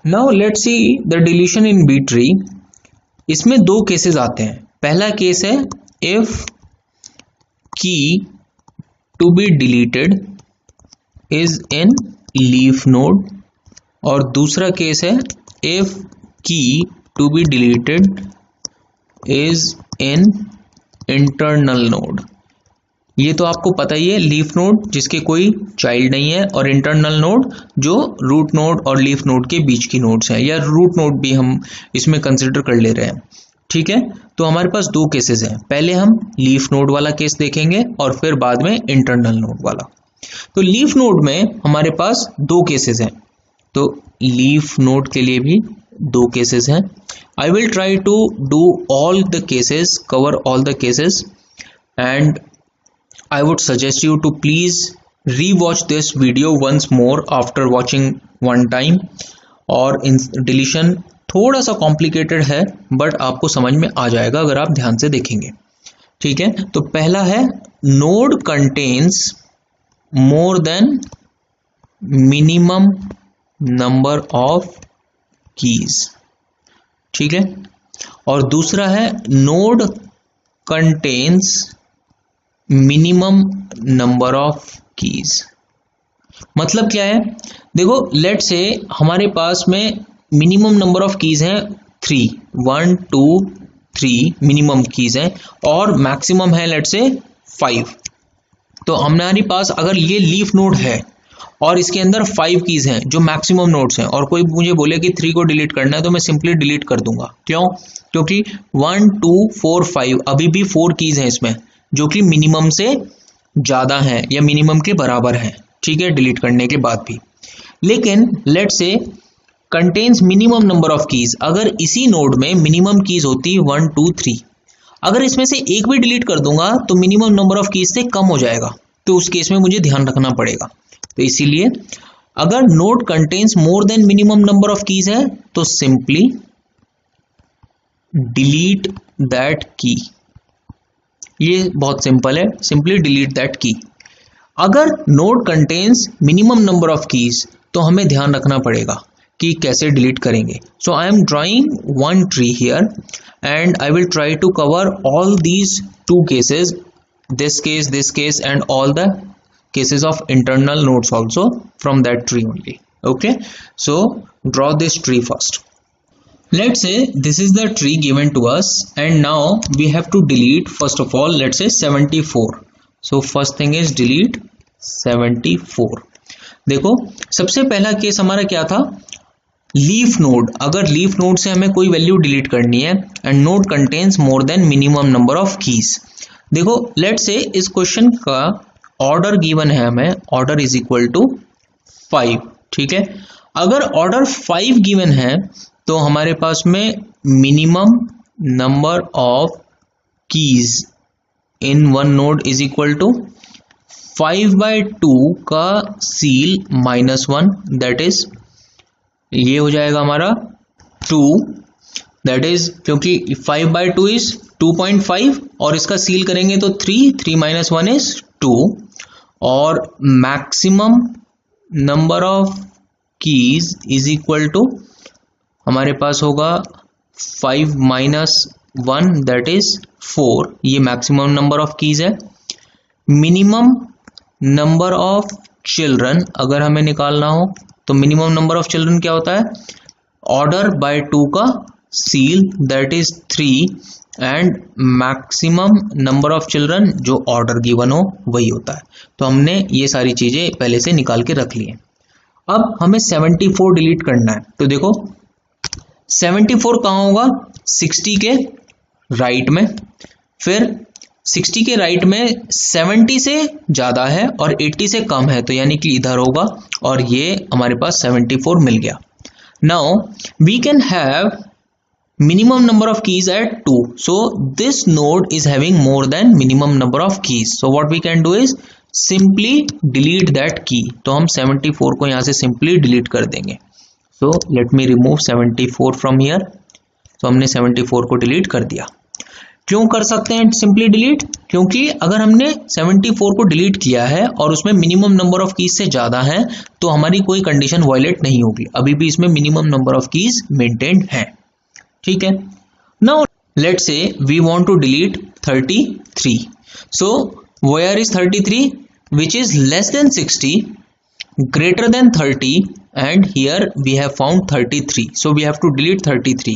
Now let's see the deletion in B tree. इसमें दो cases आते हैं। पहला केस है if key to be deleted is in leaf node, और दूसरा केस है if key to be deleted is in internal node. ये तो आपको पता ही है, लीफ नोड जिसके कोई चाइल्ड नहीं है, और इंटरनल नोड जो रूट नोड और लीफ नोड के बीच की नोड्स हैं, या रूट नोड भी हम इसमें कंसिडर कर ले रहे हैं। ठीक है, तो हमारे पास दो केसेस हैं। पहले हम लीफ नोड वाला केस देखेंगे और फिर बाद में इंटरनल नोड वाला। तो लीफ नोड में हमारे पास दो केसेस हैं, तो लीफ नोड के लिए भी दो केसेस हैं। I will try to do all the cases, cover all the cases, and I would suggest you to please re-watch this video once more after watching one time। और deletion थोड़ा सा complicated है but आपको समझ में आ जाएगा अगर आप ध्यान से देखेंगे। ठीक है, तो पहला है node contains more than minimum number of keys. ठीक है, और दूसरा है node contains minimum number of keys. मतलब क्या है, देखो लेट से हमारे पास में मिनिमम नंबर ऑफ कीज हैं 3, 1 2 3 मिनिमम कीज हैं, और मैक्सिमम है लेट से 5। तो हमारे पास अगर ये लीफ नोड है और इसके अंदर 5 कीज हैं जो मैक्सिमम नोड्स हैं, और कोई मुझे बोले कि 3 को डिलीट करना है, तो मैं सिंपली डिलीट कर दूंगा। क्यों? क्योंकि 1 2 4 5 अभी भी 4 कीज हैं इसमें जो कि मिनिमम से ज्यादा है या मिनिमम के बराबर है। ठीक है, डिलीट करने के बाद भी। लेकिन लेट से contains minimum number of keys, अगर इसी नोड में मिनिमम कीज होती 1 2 3, अगर इसमें से एक भी डिलीट कर दूंगा तो मिनिमम नंबर ऑफ कीज से कम हो जाएगा, तो उस केस में मुझे ध्यान रखना पड़ेगा। तो इसीलिए अगर node contains more than minimum number of keys है तो सिंपली डिलीट दैट की। ये बहुत सिंपल है, सिंपली डिलीट दैट की। अगर node contains minimum number of keys तो हमें ध्यान रखना पड़ेगा कि कैसे डिलीट करेंगे। So I am drawing one tree here and I will try to cover all these two cases, this case and all the cases of internal nodes also from that tree only. Okay, so draw this tree first. Let's say this is the tree given to us and now we have to delete first of all let's say 74. So first thing is delete 74. देखो सबसे पहला case हमारा क्या था, leaf node. अगर leaf node से हमें कोई वैल्यू डिलीट करनी है and node contains more than minimum number of keys. देखो लेट्स से इस क्वेश्चन का ऑर्डर गिवन है हमें, ऑर्डर इज इक्वल टू 5। ठीक है, अगर ऑर्डर 5 गिवन है तो हमारे पास में minimum number of keys in one node is equal to 5/2 का सील -1, दैट इज ये हो जाएगा हमारा 2, दैट इज क्योंकि 5/2 इज 2.5 और इसका सील करेंगे तो 3 - 1 इज 2, और maximum number of keys is equal to हमारे पास होगा 5 - 1 दैट इज 4। ये मैक्सिमम नंबर ऑफ कीज है। मिनिमम नंबर ऑफ चिल्ड्रन अगर हमें निकालना हो तो मिनिमम नंबर ऑफ चिल्ड्रन क्या होता है, ऑर्डर बाय 2 का seal that is 3 and maximum number of children जो ऑर्डर गिवन हो वही होता है। तो हमने ये सारी चीजें पहले से निकाल के रख ली हैं। अब हमें 74 डिलीट करना है, तो देखो 74 कहाँ होगा, 60 के राइट में, फिर 60 के राइट में 70 से ज्यादा है और 80 से कम है तो यानी कि इधर होगा, और ये हमारे पास 74 मिल गया। Now we can have minimum number of keys at 2, so this node is having more than minimum number of keys, so what we can do is simply delete that key। तो हम 74 को यहाँ से simply delete कर देंगे। so let me remove 74 from here। तो हमने 74 को delete कर दिया। क्यों कर सकते हैं सिंपली डिलीट? क्योंकि अगर हमने 74 को डिलीट किया है और उसमें मिनिमम नंबर ऑफ कीज से ज्यादा है तो हमारी कोई कंडीशन वायलेट नहीं होगी, अभी भी इसमें minimum number of keys maintained है। ठीक है, now let's say we want to delete 33, so where is 33 which is less than 60, greater than 30, and here we have found 33, so we have to delete 33.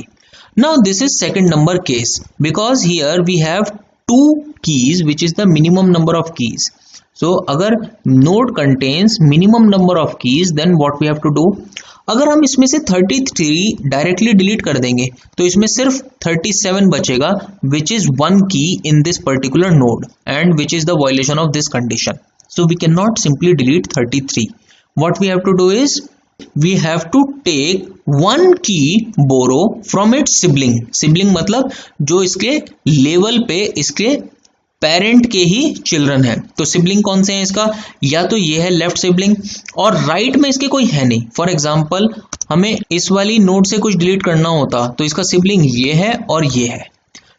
Now this is second number case because here we have two keys which is the minimum number of keys. So अगर node contains minimum number of keys then what we have to do? अगर हम इसमें से 33 directly delete कर देंगे तो इसमें सिर्फ 37 बचेगा which is one key in this particular node and which is the violation of this condition. So we cannot simply delete 33. What we have to do is we have to take one key borrow from its sibling. Sibling मतलब जो इसके level पे इसके parent के ही children है। तो sibling कौन से हैं इसका? या तो ये है लेफ्ट सिबलिंग और राइट में इसके कोई है नहीं। फॉर एग्जाम्पल हमें इस वाली नोड से कुछ डिलीट करना होता तो इसका सिबलिंग ये है और ये है।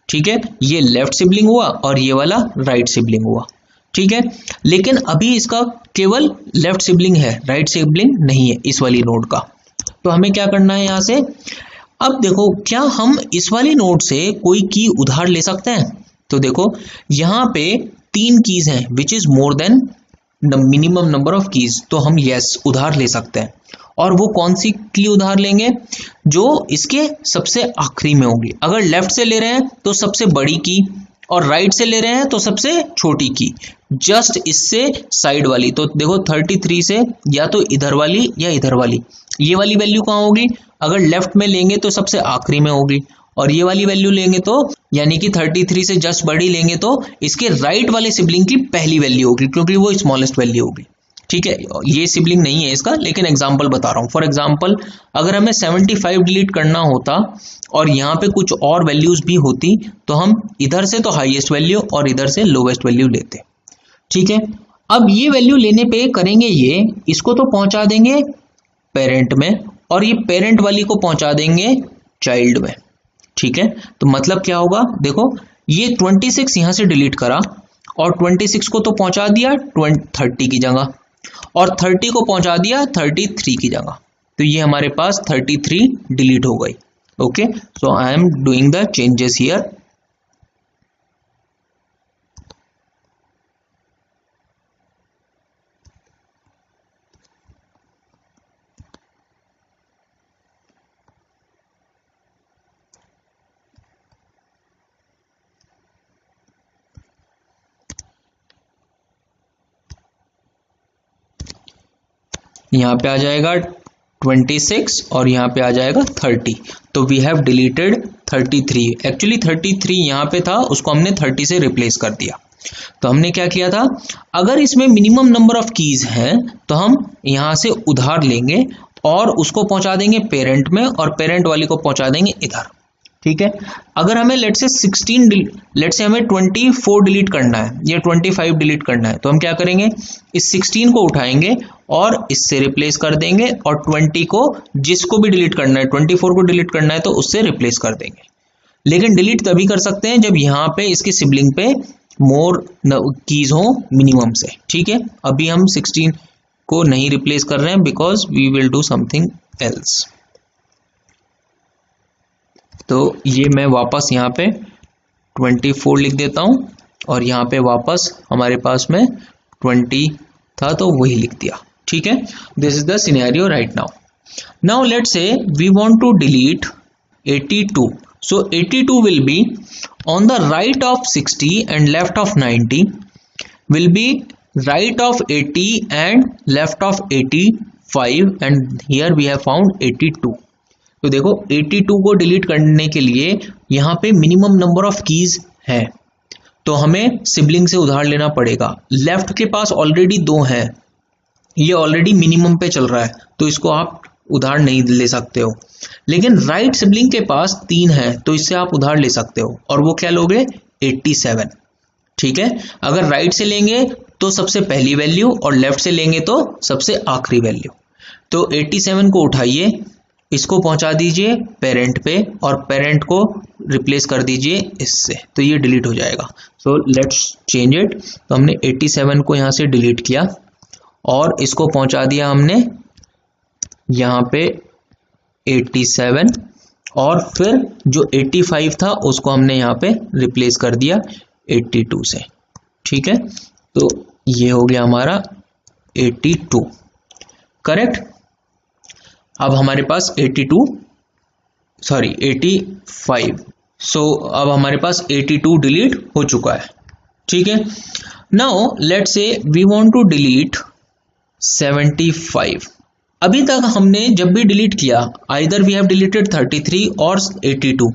ठीक है, ये लेफ्ट सिबलिंग हुआ और ये वाला राइट सिबलिंग हुआ। ठीक है, लेकिन अभी इसका केवल लेफ्ट सिबलिंग है, राइट सिबलिंग नहीं है इस वाली नोड का। तो हमें क्या करना है यहां से? अब देखो क्या हम इस वाली नोड से कोई की उधार ले सकते हैं? तो देखो यहां पे 3 कीज हैं which is more than the minimum number of keys, तो हम यस उधार ले सकते हैं। और वो कौन सी की उधार लेंगे? जो इसके सबसे आखिरी में होगी। अगर लेफ्ट से ले रहे हैं तो सबसे बड़ी की और राइट से ले रहे हैं तो सबसे छोटी की, जस्ट इससे साइड वाली। तो देखो 33 से या तो इधर वाली या इधर वाली, ये वाली वैल्यू कहाँ होगी? अगर लेफ्ट में लेंगे तो सबसे आखिरी में होगी और ये वाली वैल्यू लेंगे तो यानी कि 33 से जस्ट बड़ी लेंगे तो इसके राइट वाले सिबलिंग की पहली वैल्यू होगी क्योंकि वो स्मॉलेस्ट वैल्यू होगी। ठीक है, ये सिबलिंग नहीं है इसका, लेकिन एग्जाम्पल बता रहा हूं। फॉर एग्जाम्पल अगर हमें 75 डिलीट करना होता और यहाँ पे कुछ और वैल्यूज भी होती तो हम इधर से तो हाईएस्ट वैल्यू और इधर से लोवेस्ट वैल्यू लेते। ठीक है, अब ये वैल्यू लेने पे करेंगे ये, इसको तो पहुंचा देंगे पेरेंट में और ये पेरेंट वाली को पहुंचा देंगे चाइल्ड में। ठीक है, तो मतलब क्या होगा? देखो ये 26 यहां से डिलीट करा और 26 को तो पहुंचा दिया 30 की जगह और 30 को पहुंचा दिया 33 की जगह, तो ये हमारे पास 33 डिलीट हो गई। Okay, so I am doing the changes here. यहाँ पे आ जाएगा 26 और यहाँ पे आ जाएगा 30, तो वी हैव डिलीटेड 33। एक्चुअली 33 यहाँ पे था, उसको हमने 30 से रिप्लेस कर दिया। तो हमने क्या किया था, अगर इसमें मिनिमम नंबर ऑफ कीज हैं तो हम यहाँ से उधार लेंगे और उसको पहुंचा देंगे पेरेंट में और पेरेंट वाली को पहुंचा देंगे इधर। ठीक है, अगर हमें लेट से हमें 24 डिलीट करना है या 25 डिलीट करना है तो हम क्या करेंगे, इस 16 को उठाएंगे और इससे रिप्लेस कर देंगे और 20 को जिसको भी डिलीट करना है, 24 को डिलीट करना है तो उससे रिप्लेस कर देंगे। लेकिन डिलीट तभी कर सकते हैं जब यहाँ पे इसकी सिबलिंग पे मोर कीज हो मिनिमम से। ठीक है, अभी हम 16 को नहीं रिप्लेस कर रहे हैं because we will do something else. तो ये मैं वापस यहाँ पे 24 लिख देता हूं और यहाँ पे वापस हमारे पास में 20 था तो वही लिख दिया। ठीक है, this is the scenario right now. Now let's say we want to delete 82, so 82 will be on the right of 60 and left of 90 will be right of 80 and left of 85 and here we have found 82। तो देखो 82 को delete करने के लिए यहाँ पे minimum number of keys है तो हमें सिबलिंग से उधार लेना पड़ेगा। लेफ्ट के पास ऑलरेडी 2 हैं, ये ऑलरेडी मिनिमम पे चल रहा है तो इसको आप उधार नहीं ले सकते हो। लेकिन राइट सिबलिंग के पास 3 है तो इससे आप उधार ले सकते हो और वो क्या लोगे, 87। ठीक है, अगर राइट से लेंगे तो सबसे पहली वैल्यू और लेफ्ट से लेंगे तो सबसे आखिरी वैल्यू। तो 87 को उठाइए इसको पहुंचा दीजिए पेरेंट पे और पेरेंट को रिप्लेस कर दीजिए इससे, तो ये डिलीट हो जाएगा। So let's change it. तो हमने 87 को यहाँ से डिलीट किया और इसको पहुंचा दिया हमने यहाँ पे 87, और फिर जो 85 था उसको हमने यहाँ पे रिप्लेस कर दिया 82 से। ठीक है, तो ये हो गया हमारा 82, करेक्ट। अब हमारे पास 85, सो अब हमारे पास 82 डिलीट हो चुका है। ठीक है, now let's say we want to delete 75। अभी तक हमने जब भी डिलीट किया, आइदर वी हैव डिलीटेड 33 और 82।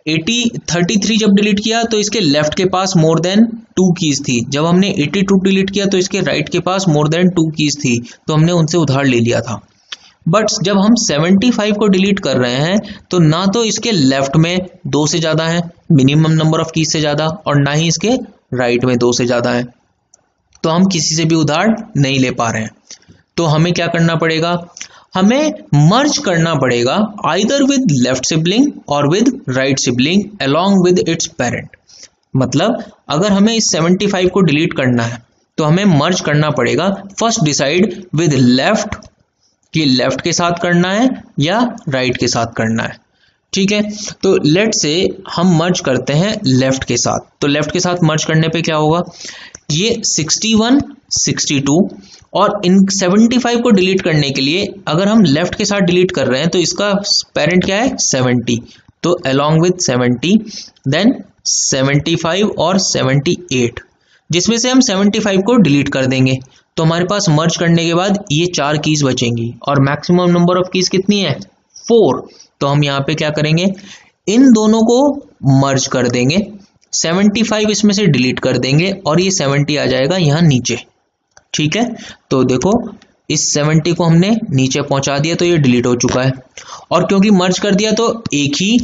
33 जब डिलीट किया तो इसके लेफ्ट के पास मोर देन 2 कीज थी। जब हमने 82 डिलीट किया तो इसके राइट के पास मोर देन 2 कीज थी, तो हमने उनसे उधार ले लिया था। बट जब हम 75 को डिलीट कर रहे हैं तो ना तो इसके लेफ्ट में 2 से ज़्यादा है, मिनिमम नंबर ऑफ कीज से ज़्यादा, और ना ही इसके राइट में 2 से ज़्यादा है, तो हम किसी से भी उधार नहीं ले पा रहे हैं। तो हमें क्या करना पड़ेगा, हमें मर्ज करना पड़ेगा आइदर विद लेफ्ट सिबलिंग और with right sibling along with its parent. मतलब अगर हमें इस 75 को डिलीट करना है तो हमें मर्ज करना पड़ेगा। फर्स्ट डिसाइड विद लेफ्ट कि लेफ्ट के साथ करना है या राइट के साथ करना है। ठीक है, तो लेट से हम मर्ज करते हैं लेफ्ट के साथ। तो लेफ्ट के साथ मर्ज करने पे क्या होगा, ये 61, 62 और इन 75 को डिलीट करने के लिए अगर हम लेफ्ट के साथ डिलीट कर रहे हैं तो इसका पेरेंट क्या है 70, तो अलोंग विद 70 देन 75 और 78, जिसमें से हम 75 को डिलीट कर देंगे। तो हमारे पास मर्ज करने के बाद ये 4 कीज बचेंगी और मैक्सिमम नंबर ऑफ कीज कितनी है 4। तो हम यहाँ पे क्या करेंगे, इन दोनों को मर्ज कर देंगे, 75 इसमें से डिलीट कर देंगे और ये 70 आ जाएगा यहाँ नीचे। ठीक है, तो देखो इस 70 को हमने नीचे पहुंचा दिया तो ये डिलीट हो चुका है, और क्योंकि मर्ज कर दिया तो एक ही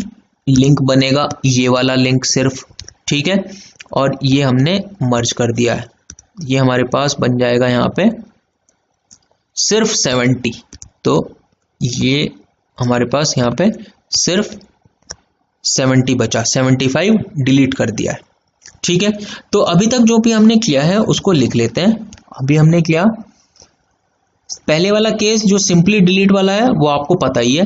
लिंक बनेगा, ये वाला लिंक सिर्फ। ठीक है, और ये हमने मर्ज कर दिया है, ये हमारे पास बन जाएगा यहाँ पे सिर्फ 70। तो ये हमारे पास यहाँ पे सिर्फ 70 बचा, 75 डिलीट कर दिया है। ठीक है, तो अभी तक जो भी हमने किया है उसको लिख लेते हैं। अभी हमने किया पहले वाला केस जो सिंपली डिलीट वाला है वो आपको पता ही है,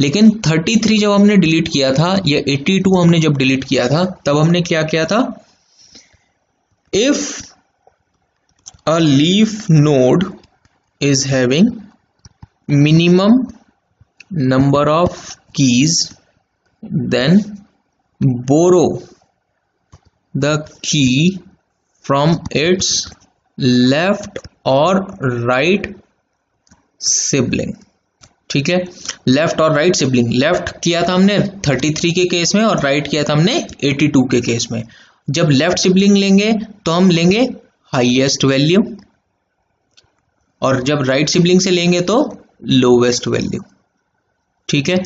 लेकिन 33 जब हमने डिलीट किया था या 82 हमने जब डिलीट किया था तब हमने क्या किया था, if a leaf node is having minimum number of keys, then borrow the key from its left or right sibling। ठीक है, लेफ्ट और राइट सिबलिंग, लेफ्ट किया था हमने 33 के केस में और राइट किया था हमने 82 के केस में। जब लेफ्ट सिबलिंग लेंगे तो हम लेंगे हाईएस्ट वैल्यू, और जब राइट सिबलिंग से लेंगे तो लोवेस्ट वैल्यू। ठीक है,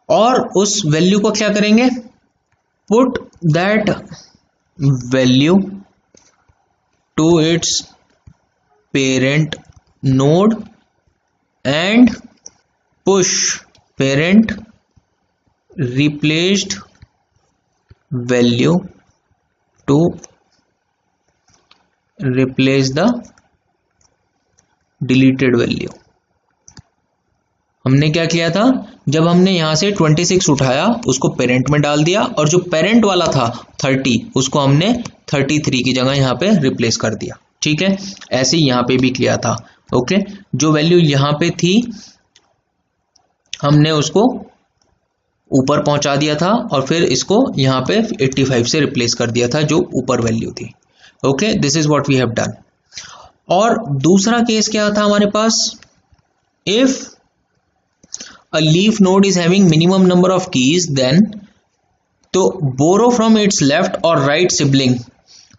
और उस वैल्यू को क्या करेंगे, put that value to its parent node and push parent replaced value to replace the deleted value. हमने क्या किया था, जब हमने यहां से 26 उठाया उसको पेरेंट में डाल दिया, और जो पेरेंट वाला था 30 उसको हमने 33 की जगह यहां पे रिप्लेस कर दिया। ठीक है, ऐसे ही यहां पे भी किया था। ओके, जो वैल्यू यहां पे थी हमने उसको ऊपर पहुंचा दिया था और फिर इसको यहां पे 85 से रिप्लेस कर दिया था जो ऊपर वैल्यू थी। Okay, this is what we have done. और दूसरा केस क्या था हमारे पास, if a leaf node is having minimum number of keys then, तो बोरो फ्रॉम इट्स लेफ्ट और राइट सिबलिंग।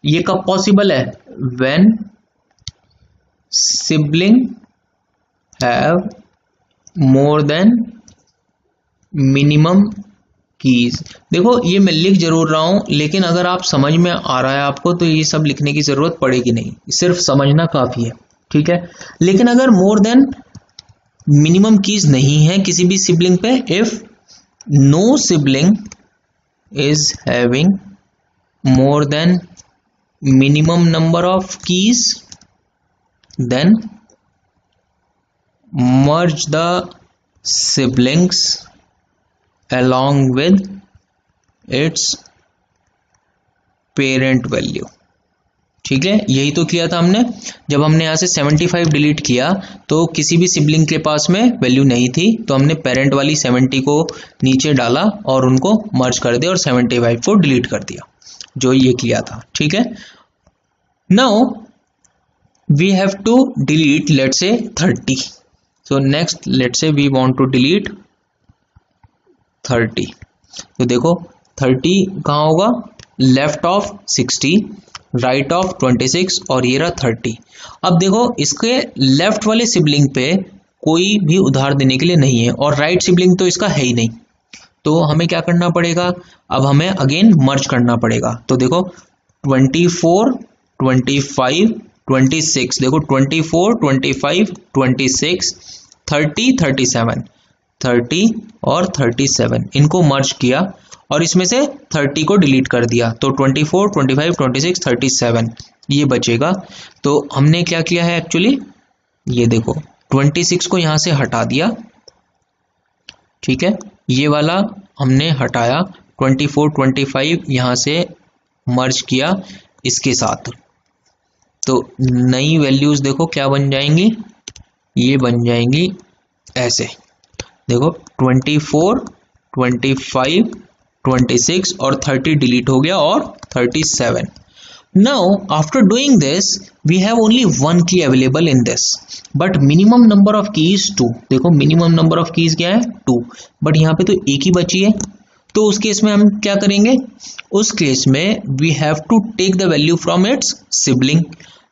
ये कब पॉसिबल है, when sibling have more than minimum keys. देखो ये मैं लिख जरूर रहा हूं, लेकिन अगर आप समझ में आ रहा है आपको तो ये सब लिखने की जरूरत पड़ेगी नहीं, सिर्फ समझना काफी है। ठीक है, लेकिन अगर मोर देन मिनिमम कीज नहीं है किसी भी सिबलिंग पे, if no sibling is having more than minimum number of keys, then merge the siblings along with its parent value। ठीक है, यही तो किया था हमने। जब हमने यहाँ से 75 डिलीट किया तो किसी भी सिबलिंग के पास में वैल्यू नहीं थी, तो हमने पेरेंट वाली 70 को नीचे डाला और उनको मर्ज कर दिया और 75 को डिलीट कर दिया, जो ये किया था। ठीक है, now we have to delete let's say 30। So next let's say we want to delete 30। तो देखो 30 कहाँ होगा, लेफ्ट ऑफ 60, राइट ऑफ 26 और ये रहा 30। अब देखो इसके लेफ्ट वाले सिबलिंग पे कोई भी उधार देने के लिए नहीं है और राइट सिबलिंग तो इसका है ही नहीं, तो हमें क्या करना पड़ेगा, अब हमें अगेन मर्ज करना पड़ेगा। तो देखो 24, 25, 26, देखो 24, 25, 26, 30, 37, 30 और 37 इनको मर्ज किया और इसमें से 30 को डिलीट कर दिया, तो 24, 25, 26, 37 ये बचेगा। तो हमने क्या किया है एक्चुअली, ये देखो 26 को यहाँ से हटा दिया। ठीक है, ये वाला हमने हटाया, 24, 25 यहाँ से मर्ज किया इसके साथ, तो नई वैल्यूज देखो क्या बन जाएंगी, ये बन जाएंगी ऐसे, देखो 24, 25, 26 और 30 डिलीट हो गया और 37। Now after doing this we have only one key available in this, but minimum number of keys 2। देखो मिनिमम नंबर ऑफ कीज क्या है 2, बट यहाँ पे तो एक ही बची है, तो उस केस में हम क्या करेंगे, उस केस में we have to take the value from its sibling.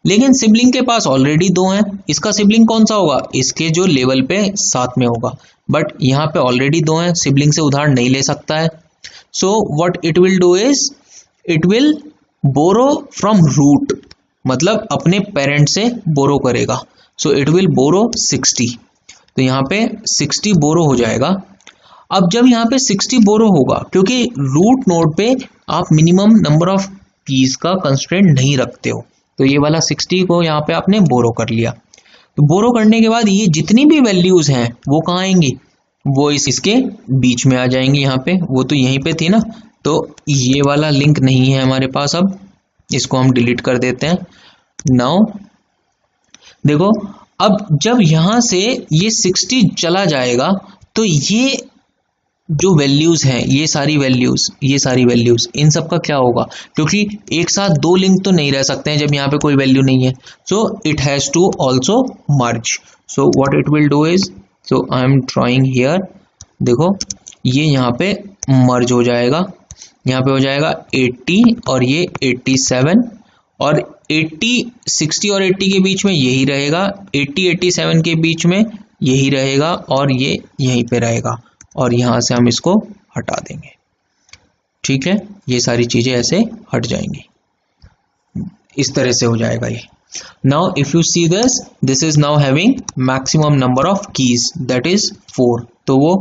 लेकिन सिबलिंग के पास ऑलरेडी 2 हैं, इसका सिबलिंग कौन सा होगा, इसके जो लेवल पे साथ में होगा, बट यहाँ पे ऑलरेडी 2 हैं, सिबलिंग से उधार नहीं ले सकता है। So what it will do is it will borrow from root, मतलब अपने पेरेंट से बोरो करेगा। सो इट विल बोरो 60, तो यहाँ पे 60 बोरो हो जाएगा। अब जब यहाँ पे 60 बोरो होगा, क्योंकि रूट नोड पे आप मिनिमम नंबर ऑफ कीज का कंस्ट्रेंट नहीं रखते हो, तो ये वाला 60 को यहाँ पे आपने बोरो कर लिया। तो बोरो करने के बाद ये जितनी भी वैल्यूज हैं वो कहाँ आएंगी, वो इसके बीच में आ जाएंगी। यहाँ पे वो तो यहीं पे थी ना, तो ये वाला लिंक नहीं है हमारे पास, अब इसको हम डिलीट कर देते हैं। नाउ देखो अब जब यहाँ से ये 60 चला जाएगा तो ये जो वैल्यूज हैं, ये सारी वैल्यूज इन सब का क्या होगा, क्योंकि एक साथ 2 लिंक तो नहीं रह सकते हैं जब यहाँ पे कोई वैल्यू नहीं है, so it has to also merge. So what it will do is, so I am drawing here, देखो ये यहाँ पे मर्ज हो जाएगा, यहाँ पे हो जाएगा 80 और ये 87, और 80, 60 और 80 के बीच में यही रहेगा, 80, 87 के बीच में यही रहेगा और ये यहीं पे रहेगा, और यहाँ से हम इसको हटा देंगे। ठीक है, ये सारी चीजें ऐसे हट जाएंगी, इस तरह से हो जाएगा ये। Now if you see this is now having maximum number of keys that is 4, तो वो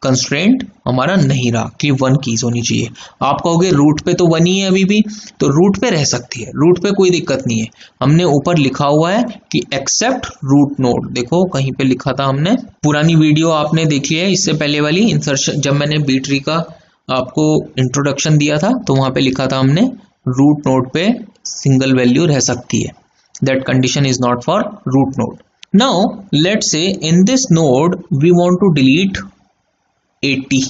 कंस्ट्रेंट हमारा नहीं रहा कि 1 कीज होनी चाहिए। आप कहोगे रूट पे तो 1 ही है अभी भी, तो रूट पे रह सकती है, रूट पे कोई दिक्कत नहीं है। हमने ऊपर लिखा हुआ है कि एक्सेप्ट रूट नोड, देखो कहीं पे लिखा था हमने, पुरानी वीडियो आपने देखी है इससे पहले वाली इंसर्शन, जब मैंने बी ट्री का आपको इंट्रोडक्शन दिया था तो वहां पे लिखा था हमने रूट नोड पे सिंगल वैल्यू रह सकती है, that condition is not for root node. Now let's say in this node we want to delete 80,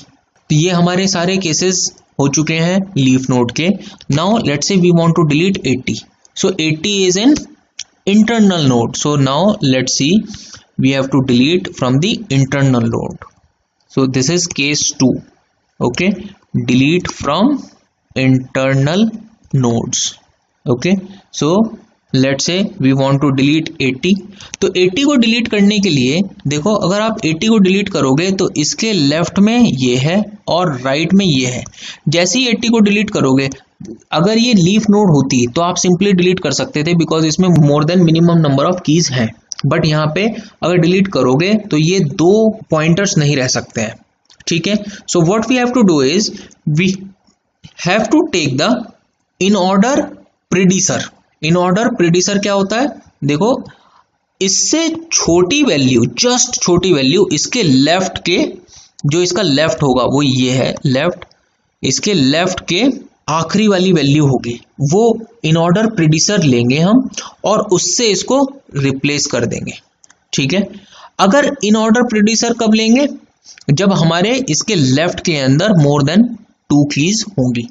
तो ये हमारे सारे केसेस हो चुके हैं लीफ नोड के। Now let's say we want to delete 80, so 80 is an internal node, so now let's see we have to delete from the internal node, so this is case 2, okay, delete from internal nodes, okay. So let's say we want to delete 80, तो 80 को delete करने के लिए देखो, अगर आप 80 को delete करोगे तो इसके लेफ्ट में ये है और राइट में ये है। जैसे ही 80 को डिलीट करोगे, अगर ये लीफ नोड होती तो आप सिंपली डिलीट कर सकते थे, बिकॉज इसमें मोर than minimum number of keys हैं। बट यहाँ पे अगर डिलीट करोगे तो ये दो पॉइंटर्स नहीं रह सकते हैं, ठीक है। So what we have to do is we have to take the in order predecessor. In order predecessor क्या होता है, देखो इससे छोटी वैल्यू, जस्ट छोटी वैल्यू इसके लेफ्ट के, जो इसका लेफ्ट होगा वो ये है लेफ्ट, इसके लेफ्ट के आखिरी वाली वैल्यू होगी वो इन ऑर्डर प्रीडिसर लेंगे हम और उससे इसको रिप्लेस कर देंगे, ठीक है। अगर इन ऑर्डर प्रीडिसर कब लेंगे, जब हमारे इसके लेफ्ट के अंदर मोर देन 2 कीज होंगी,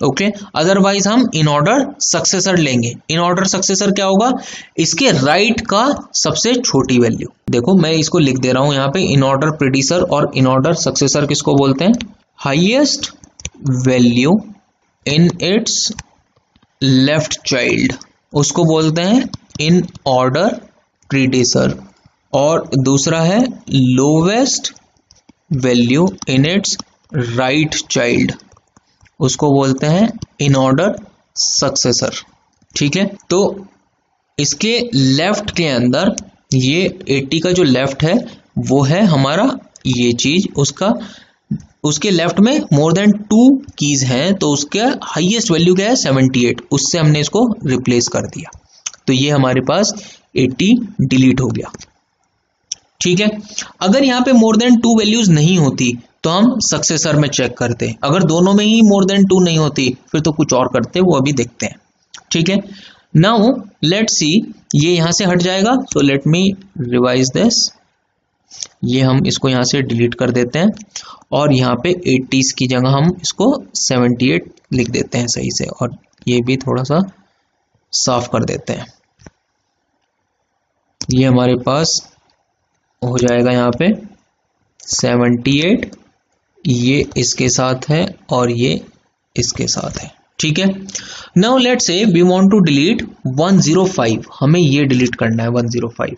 ओके। अदरवाइज हम इन ऑर्डर सक्सेसर लेंगे। इन ऑर्डर सक्सेसर क्या होगा, इसके राइट का सबसे छोटी वैल्यू। देखो मैं इसको लिख दे रहा हूं यहां पे, इन ऑर्डर प्रीडिसर और इन ऑर्डर सक्सेसर किसको बोलते हैं, highest value in its left child उसको बोलते हैं इन ऑर्डर प्रीडिसर, और दूसरा है lowest value in its right child उसको बोलते हैं इन ऑर्डर सक्सेसर, ठीक है। तो इसके लेफ्ट के अंदर ये 80 का जो लेफ्ट है वो है हमारा ये चीज, उसके लेफ्ट में मोर देन 2 कीज हैं, तो उसका हाईएस्ट वैल्यू क्या है 78, उससे हमने इसको रिप्लेस कर दिया, तो ये हमारे पास 80 डिलीट हो गया, ठीक है। अगर यहाँ पे मोर देन 2 वैल्यूज नहीं होती तो हम सक्सेसर में चेक करते, अगर दोनों में ही मोर देन 2 नहीं होती फिर तो कुछ और करते, वो अभी देखते हैं, ठीक है। नाउ लेट्स सी, ये यहां से हट जाएगा, so let me revise this, ये हम इसको यहां से डिलीट कर देते हैं और यहाँ पे 80s की जगह हम इसको 78 लिख देते हैं सही से, और ये भी थोड़ा सा साफ कर देते हैं। ये हमारे पास हो जाएगा यहाँ पे 78, ये इसके साथ है और ये इसके साथ है, ठीक है। Now let's say we want to delete 105, हमें ये डिलीट करना है 105।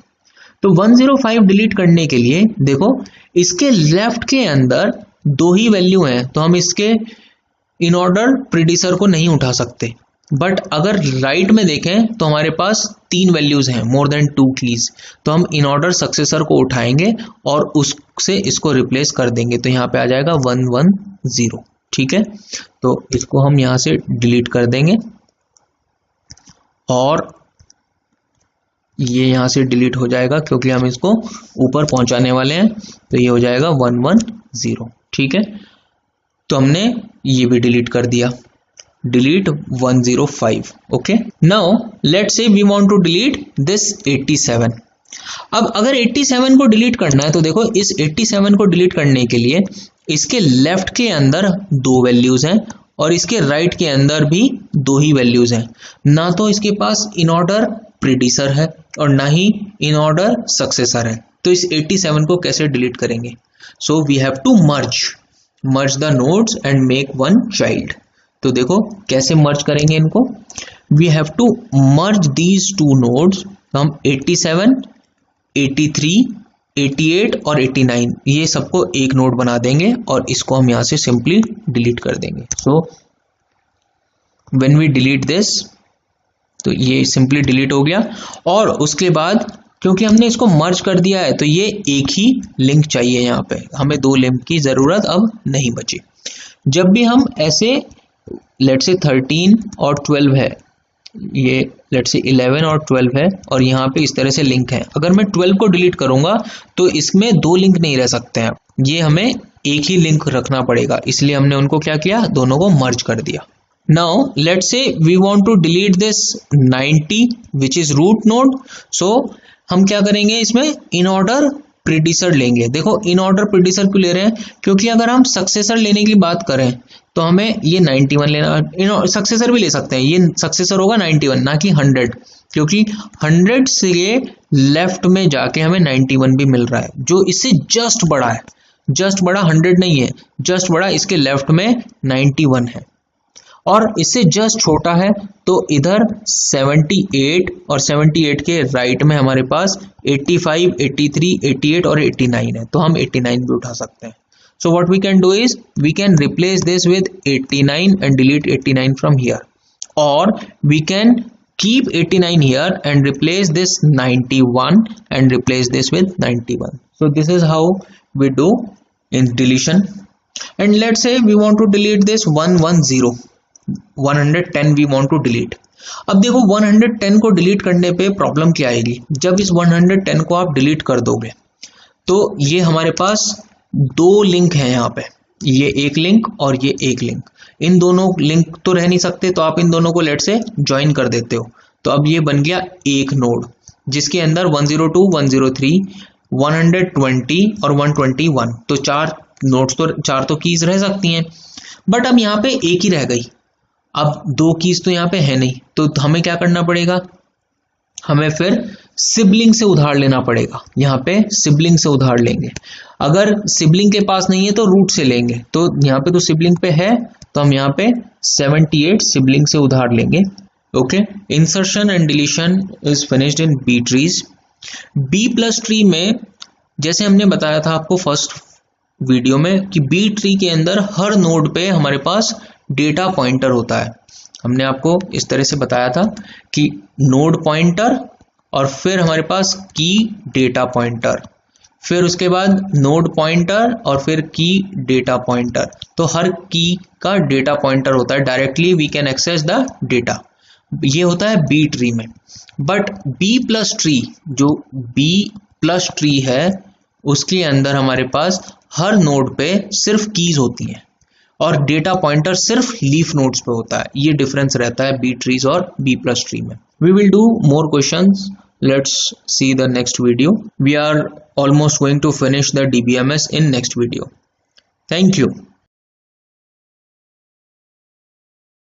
तो 105 डिलीट करने के लिए देखो इसके लेफ्ट के अंदर 2 ही वैल्यू हैं, तो हम इसके इन ऑर्डर प्रीडिसर को नहीं उठा सकते, बट अगर राइट में देखें तो हमारे पास 3 वैल्यूज हैं, मोर देन 2 कीज, तो हम इन ऑर्डर सक्सेसर को उठाएंगे और उससे इसको रिप्लेस कर देंगे, तो यहाँ पे आ जाएगा 110, ठीक है। तो इसको हम यहाँ से डिलीट कर देंगे और ये यहाँ से डिलीट हो जाएगा क्योंकि हम इसको ऊपर पहुंचाने वाले हैं, तो ये हो जाएगा 110, ठीक है। तो हमने ये भी डिलीट कर दिया, delete 105, okay. Now let's say we want to delete this 87। अब अगर 87 को डिलीट करना है तो देखो इस 87 को डिलीट करने के लिए इसके लेफ्ट के अंदर 2 वैल्यूज हैं और इसके राइट के अंदर भी 2 ही वैल्यूज हैं, ना तो इसके पास इन ऑर्डर प्रीडिसर है और ना ही इन ऑर्डर सक्सेसर है, तो इस 87 को कैसे डिलीट करेंगे, so we have to merge the nodes and make one child. तो देखो कैसे मर्ज करेंगे इनको, we have to merge these 2 nodes, हम 87, 83, 88 और 89 ये सबको एक नोड बना देंगे और इसको हम यहां से सिंपली डिलीट कर देंगे। So when we delete this, तो ये सिंपली डिलीट हो गया, और उसके बाद क्योंकि हमने इसको मर्ज कर दिया है तो ये एक ही लिंक चाहिए, यहाँ पे हमें 2 लिंक की जरूरत अब नहीं बची। जब भी हम ऐसे लेट्स से 13 और 12 है, ये लेट्स से 11 और 12 है और यहाँ पे इस तरह से लिंक है, अगर मैं 12 को डिलीट करूंगा तो इसमें 2 लिंक नहीं रह सकते हैं, ये हमें एक ही लिंक रखना पड़ेगा, इसलिए हमने उनको क्या किया, दोनों को मर्ज कर दिया। Now let's say we want to delete this 90 which is root node, so हम क्या करेंगे, इसमें इन ऑर्डर प्रीडिसर लेंगे। देखो इन ऑर्डर प्रीडिसर क्यों ले रहे हैं, क्योंकि अगर हम सक्सेसर लेने की बात करें तो हमें ये 91 लेना, सक्सेसर भी ले सकते हैं, ये सक्सेसर होगा 91 ना कि 100, क्योंकि 100 से लेफ्ट में जाके हमें 91 भी मिल रहा है जो इससे जस्ट बड़ा है, जस्ट बड़ा 100 नहीं है, जस्ट बड़ा इसके लेफ्ट में 91 है, और इससे जस्ट छोटा है तो इधर 78 और 78 के राइट में हमारे पास 85, 83, 88 और 89 है, तो हम 89 भी उठा सकते हैं। So what we can do is we can replace this with 89 and delete 89 from here, or we can keep 89 here and replace this 91 and replace this with 91. So this is how we do in deletion. And let's say we want to delete this 110, 110 we want to delete. अब देखो 110 को delete करने पे problem क्या आएगी, जब इस 110 को आप डिलीट कर दोगे तो ये हमारे पास दो लिंक हैं यहाँ पे, ये एक लिंक और ये एक लिंक, इन दोनों लिंक तो रह नहीं सकते, तो आप इन दोनों को लेट से ज्वाइन कर देते हो, तो अब ये बन गया एक नोड जिसके अंदर 102, 103, 120 और 121, तो चार नोड्स तो चार तो कीज रह सकती हैं, बट अब यहाँ पे एक ही रह गई, अब दो कीज तो यहाँ पे है नहीं, तो हमें क्या करना पड़ेगा, हमें फिर सिबलिंग से उधार लेना पड़ेगा, यहाँ पे सिबलिंग से उधार लेंगे, अगर सिबलिंग के पास नहीं है तो रूट से लेंगे, तो यहाँ पे तो सिबलिंग पे है तो हम यहाँ पे 78 सिबलिंग से उधार लेंगे। Okay, insertion and deletion is finished in B trees. B plus tree में जैसे हमने बताया था आपको फर्स्ट वीडियो में कि बी ट्री के अंदर हर नोड पे हमारे पास डेटा पॉइंटर होता है, हमने आपको इस तरह से बताया था कि नोड पॉइंटर और फिर हमारे पास की डेटा पॉइंटर, फिर उसके बाद नोड पॉइंटर और फिर की डेटा पॉइंटर, तो हर की का डेटा पॉइंटर होता है, directly we can access the data, ये होता है बी ट्री में। बट बी प्लस ट्री, जो बी प्लस ट्री है उसके अंदर हमारे पास हर नोड पे सिर्फ कीज होती हैं और डेटा पॉइंटर सिर्फ लीफ नोड्स पे होता है, ये डिफरेंस रहता है बी ट्रीज और बी प्लस ट्री में। We will do more questions, let's see the next video. We are almost going to finish the DBMS in next video. Thank you.